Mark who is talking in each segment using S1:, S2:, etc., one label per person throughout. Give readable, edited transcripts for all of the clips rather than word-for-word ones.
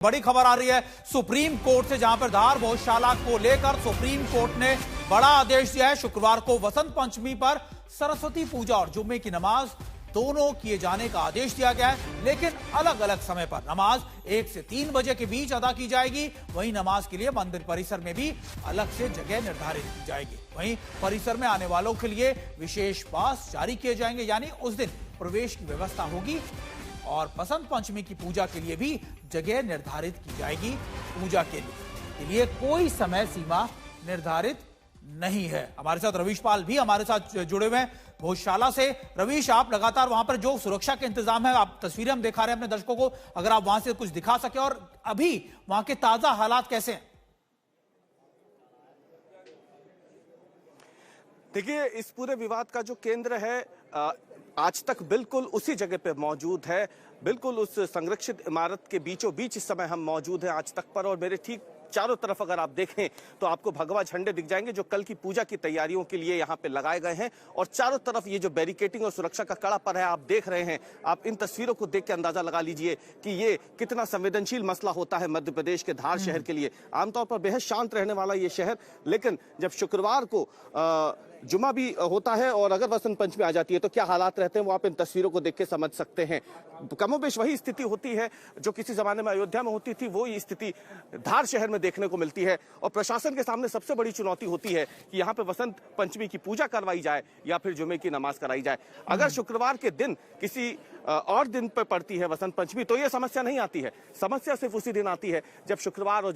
S1: बड़ी खबर आ रही है सुप्रीम कोर्ट से, जहां पर धार गौशाला को लेकर सुप्रीम कोर्ट ने बड़ा आदेश दिया है। शुक्रवार को वसंत पंचमी पर सरस्वती पूजा और जुम्मे की नमाज दोनों किए जाने का आदेश दिया गया है, लेकिन अलग अलग समय पर नमाज 1 से 3 बजे के बीच अदा की जाएगी। वहीं नमाज के लिए मंदिर परिसर में भी अलग से जगह निर्धारित की जाएगी। वहीं परिसर में आने वालों के लिए विशेष पास जारी किए जाएंगे, यानी उस दिन प्रवेश की व्यवस्था होगी। और बसंत पंचमी की पूजा के लिए भी जगह निर्धारित की जाएगी। पूजा के लिए कोई समय सीमा निर्धारित नहीं है। हमारे साथ रवीश पाल भी हमारे साथ जुड़े हुए हैं गौशाला से। रवीश, आप लगातार वहां पर जो सुरक्षा के इंतजाम है, आप तस्वीरें हम दिखा रहे हैं अपने दर्शकों को, अगर आप वहां से कुछ दिखा सके, और अभी वहां के ताजा हालात कैसे हैं?
S2: देखिए, इस पूरे विवाद का जो केंद्र है आज तक बिल्कुल उसी जगह पे मौजूद है, बिल्कुल उस संरक्षित इमारत के बीचों बीच इस समय हम मौजूद हैं आज तक पर। और मेरे ठीक चारों तरफ अगर आप देखें तो आपको भगवा झंडे दिख जाएंगे जो कल की पूजा की तैयारियों के लिए यहाँ पे लगाए गए हैं। और चारों तरफ ये जो बैरिकेटिंग और सुरक्षा का कड़ा पर है आप देख रहे हैं। आप इन तस्वीरों को देख के अंदाजा लगा लीजिए कि ये कितना संवेदनशील मसला होता है मध्य प्रदेश के धार शहर के लिए। आमतौर पर बेहद शांत रहने वाला ये शहर, लेकिन जब शुक्रवार को जुमा भी होता है और अगर वसंत पंचमी आ जाती है तो क्या हालात रहते हैं वो आप इन तस्वीरों को देख के समझ सकते हैं। कमोबेश वही स्थिति होती है जो किसी जमाने में अयोध्या में होती थी, वो ही स्थिति धार शहर में देखने को मिलती है। और प्रशासन के सामने सबसे बड़ी चुनौती होती है कि यहाँ पे वसंत पंचमी की पूजा करवाई जाए या फिर जुमे की नमाज कराई जाए। अगर शुक्रवार के दिन किसी और दिन पर पड़ती है वसंत पंचमी तो ये समस्या नहीं आती है। समस्या सिर्फ उसी दिन आती है जब शुक्रवार और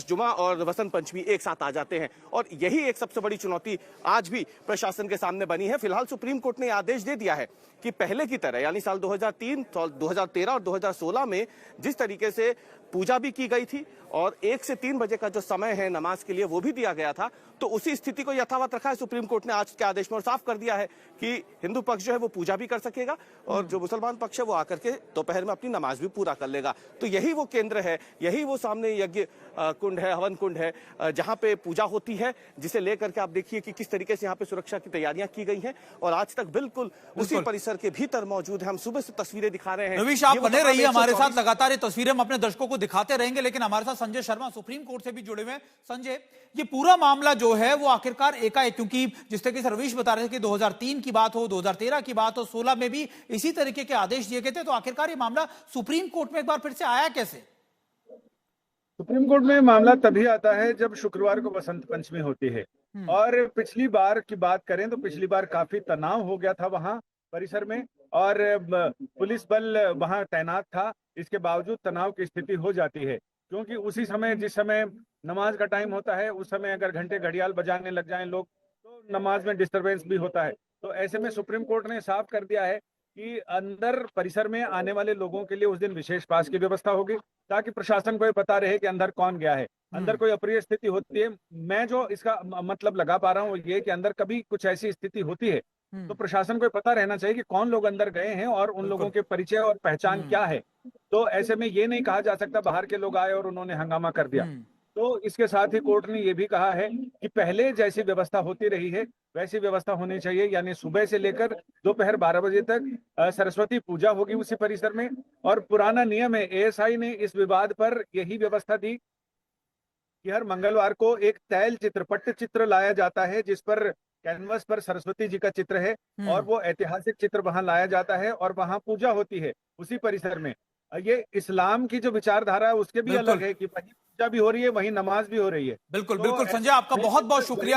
S2: जुमा और वसंत पंचमी एक साथ आ जाते हैं। और यही एक सबसे बड़ी चुनौती आज भी प्रशासन के सामने बनी है। फिलहाल सुप्रीम कोर्ट ने आदेश दे दिया है कि पहले की तरह, यानी साल 2003, 2013 और 2016 में जिस तरीके से पूजा भी की गई थी और 1 से 3 बजे का जो समय है नमाज के लिए वो भी दिया गया था, तो उसी स्थिति को यथावत रखा है सुप्रीम कोर्ट ने आज के आदेश में। और साफ कर दिया है कि हिंदू पक्ष जो है वो पूजा भी कर सकेगा और जो मुसलमान पक्ष है वो आकर के दोपहर में अपनी नमाज भी पूरा कर लेगा। तो यही वो केंद्र है, यही वो सामने यज्ञ कुंड है, हवन कुंड है, जहां पे पूजा होती है, जिसे लेकर के आप देखिए कि किस तरीके से यहाँ पे सुरक्षा की तैयारियां की गई हैं। और आज तक बिल्कुल उसी परिसर के भीतर मौजूद है। हम सुबह से तस्वीरें दिखा रहे हैं।
S1: रवीश, आप बने रहिए हमारे साथ, लगातार ये तस्वीरें हम अपने दर्शकों को दिखाते रहेंगे। लेकिन हमारे साथ संजय शर्मा सुप्रीम कोर्ट से भी जुड़े हुए हैं। संजय, ये पूरा मामला जो है वो आखिरकार एकाएक, क्योंकि जिस तरीके से रवीश बता रहे थे कि 2003 की बात हो, 2013 की बात हो, 16 में भी इसी तरीके के आदेश दिए गए थे, तो आखिरकार ये मामला सुप्रीम कोर्ट में एक बार फिर से आया कैसे?
S3: सुप्रीम कोर्ट में मामला तभी आता है जब शुक्रवार को बसंत पंचमी होती है। और पिछली बार की बात करें तो पिछली बार काफी तनाव हो गया था वहां परिसर में और पुलिस बल वहां तैनात था। इसके बावजूद तनाव की स्थिति हो जाती है, क्योंकि उसी समय जिस समय नमाज का टाइम होता है उस समय अगर घंटे घड़ियाल बजाने लग जाएं लोग तो नमाज में डिस्टरबेंस भी होता है। तो ऐसे में सुप्रीम कोर्ट ने साफ कर दिया है कि अंदर परिसर में आने वाले लोगों के लिए उस दिन विशेष पास की व्यवस्था होगी, ताकि प्रशासन को ये पता रहे कि अंदर कौन गया है। अंदर कोई अप्रिय स्थिति होती है, मैं जो इसका मतलब लगा पा रहा हूँ ये कि अंदर कभी कुछ ऐसी स्थिति होती है तो प्रशासन को पता रहना चाहिए कि कौन लोग अंदर गए हैं और उन लोगों के परिचय और पहचान क्या है। तो ऐसे में ये नहीं कहा जा सकता बाहर के लोग आए और उन्होंने हंगामा कर दिया। तो इसके साथ ही कोर्ट ने ये भी कहा है कि पहले जैसी व्यवस्था होती रही है वैसी व्यवस्था होनी चाहिए, यानी सुबह से लेकर दोपहर 12 बजे तक सरस्वती पूजा होगी उसी परिसर में। और पुराना नियम है, एएसआई ने इस विवाद पर यही व्यवस्था दी कि हर मंगलवार को एक तैल चित्र, पट्ट चित्र लाया जाता है जिस पर कैनवस पर सरस्वती जी का चित्र है और वो ऐतिहासिक चित्र वहां लाया जाता है और वहां पूजा होती है उसी परिसर में। ये इस्लाम की जो विचारधारा है उसके भी अलग है कि वहीं पूजा भी हो रही है वहीं नमाज भी हो रही है।
S1: बिल्कुल बिल्कुल संजय, आपका बहुत बहुत शुक्रिया।